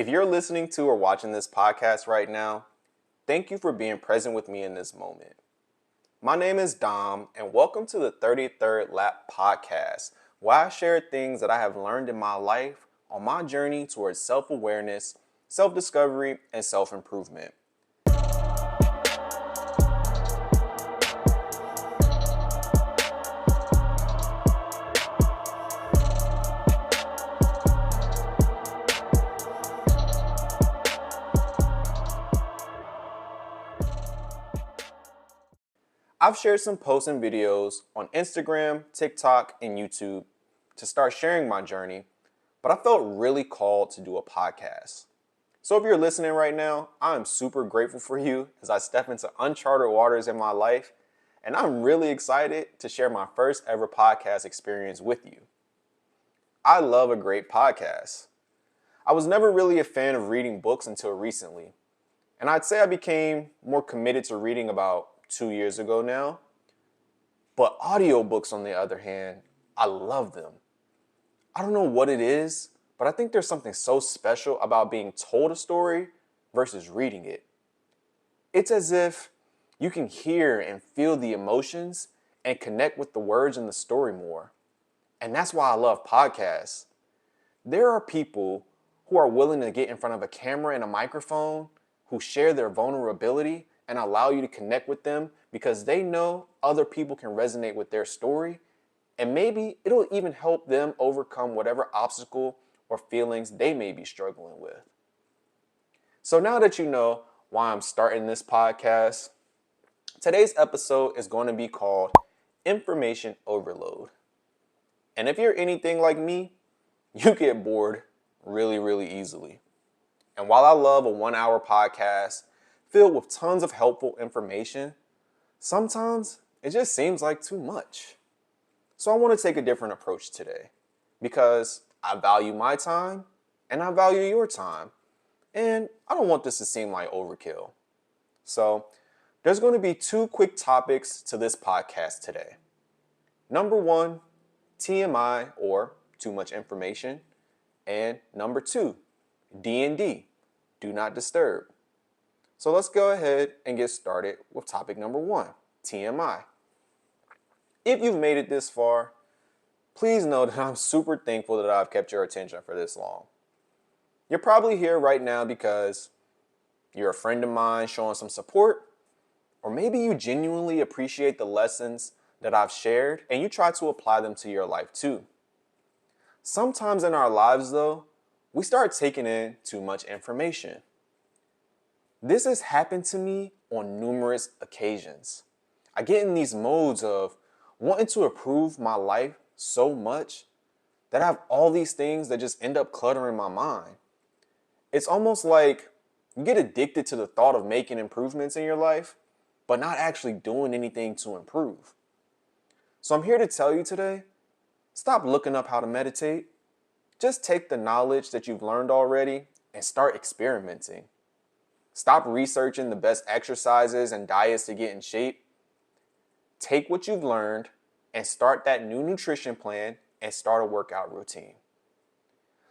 If you're listening to or watching this podcast right now, thank you for being present with me in this moment. My name is Dom, and welcome to the 33rd Lap Podcast, where I share things that I have learned in my life on my journey towards self-awareness, self-discovery, and self-improvement. I've shared some posts and videos on Instagram, TikTok, and YouTube to start sharing my journey, but I felt really called to do a podcast. So if you're listening right now, I'm super grateful for you as I step into uncharted waters in my life, and I'm really excited to share my first ever podcast experience with you. I love a great podcast. I was never really a fan of reading books until recently, and I'd say I became more committed to reading about 2 years ago now. But audiobooks, on the other hand, I love them. I don't know what it is, but I think there's something so special about being told a story versus reading it. It's as if you can hear and feel the emotions and connect with the words in the story more. And that's why I love podcasts. There are people who are willing to get in front of a camera and a microphone, who share their vulnerability and allow you to connect with them because they know other people can resonate with their story, and maybe it'll even help them overcome whatever obstacle or feelings they may be struggling with. So now that you know why I'm starting this podcast, today's episode is going to be called Information Overload. And if you're anything like me, you get bored really easily. And while I love a 1-hour podcast filled with tons of helpful information, sometimes it just seems like too much. So I want to take a different approach today because I value my time and I value your time. And I don't want this to seem like overkill. So there's going to be 2 quick topics to this podcast today. Number 1, TMI, or too much information. And number 2, D&D, do not disturb. So let's go ahead and get started with topic number 1, TMI. If you've made it this far, please know that I'm super thankful that I've kept your attention for this long. You're probably here right now because you're a friend of mine showing some support, or maybe you genuinely appreciate the lessons that I've shared and you try to apply them to your life too. Sometimes in our lives though, we start taking in too much information. This has happened to me on numerous occasions. I get in these modes of wanting to improve my life so much that I have all these things that just end up cluttering my mind. It's almost like you get addicted to the thought of making improvements in your life, but not actually doing anything to improve. So I'm here to tell you today, stop looking up how to meditate. Just take the knowledge that you've learned already and start experimenting. Stop researching the best exercises and diets to get in shape. Take what you've learned and start that new nutrition plan and start a workout routine.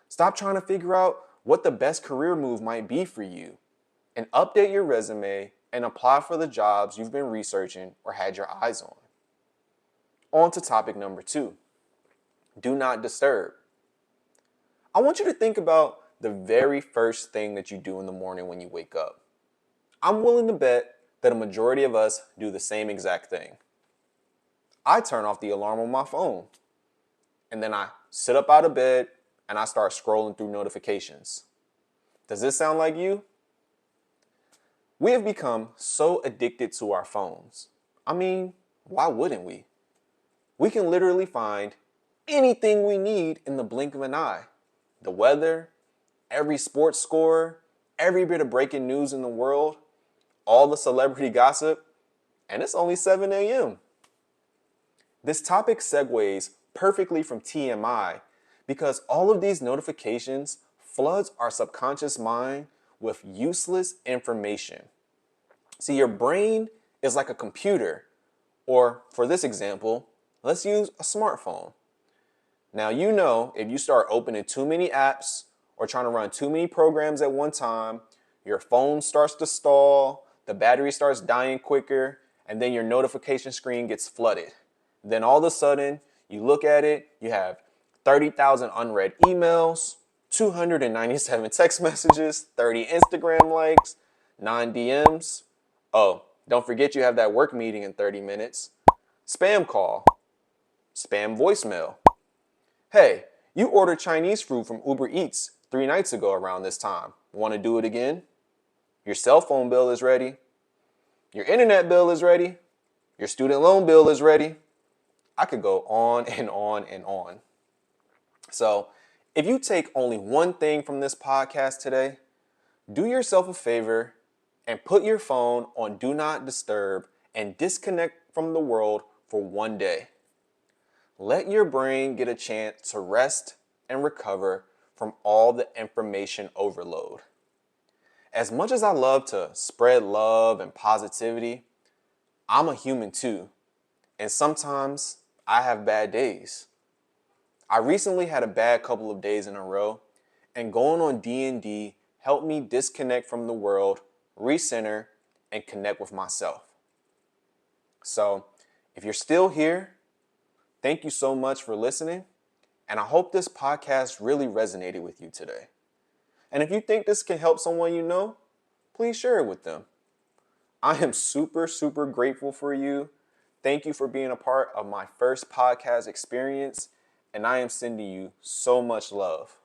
Stop trying to figure out what the best career move might be for you and update your resume and apply for the jobs you've been researching or had your eyes on. On to topic number 2, do not disturb. I want you to think about the very first thing that you do in the morning when you wake up. I'm willing to bet that a majority of us do the same exact thing. I turn off the alarm on my phone, and then I sit up out of bed and I start scrolling through notifications. Does this sound like you? We have become so addicted to our phones. I mean, why wouldn't we? We can literally find anything we need in the blink of an eye. The weather, every sports score, every bit of breaking news in the world, all the celebrity gossip, and it's only 7 a.m. This topic segues perfectly from TMI because all of these notifications floods our subconscious mind with useless information. See, your brain is like a computer, or for this example, let's use a smartphone. Now, you know, if you start opening too many apps or trying to run too many programs at one time, your phone starts to stall, the battery starts dying quicker, and then your notification screen gets flooded. Then all of a sudden, you look at it, you have 30,000 unread emails, 297 text messages, 30 Instagram likes, 9 DMs. Oh, don't forget you have that work meeting in 30 minutes. Spam call, spam voicemail. Hey, you ordered Chinese food from Uber Eats 3 nights ago around this time. Want to do it again? Your cell phone bill is ready. Your internet bill is ready. Your student loan bill is ready. I could go on and on and on. So, if you take only one thing from this podcast today, do yourself a favor and put your phone on Do Not Disturb and disconnect from the world for one day. Let your brain get a chance to rest and recover from all the information overload. As much as I love to spread love and positivity, I'm a human too, and sometimes I have bad days. I recently had a bad couple of days in a row, and going on D&D helped me disconnect from the world, recenter, and connect with myself. So, if you're still here, thank you so much for listening, and I hope this podcast really resonated with you today. And if you think this can help someone you know, please share it with them. I am super, super grateful for you. Thank you for being a part of my first podcast experience, and I am sending you so much love.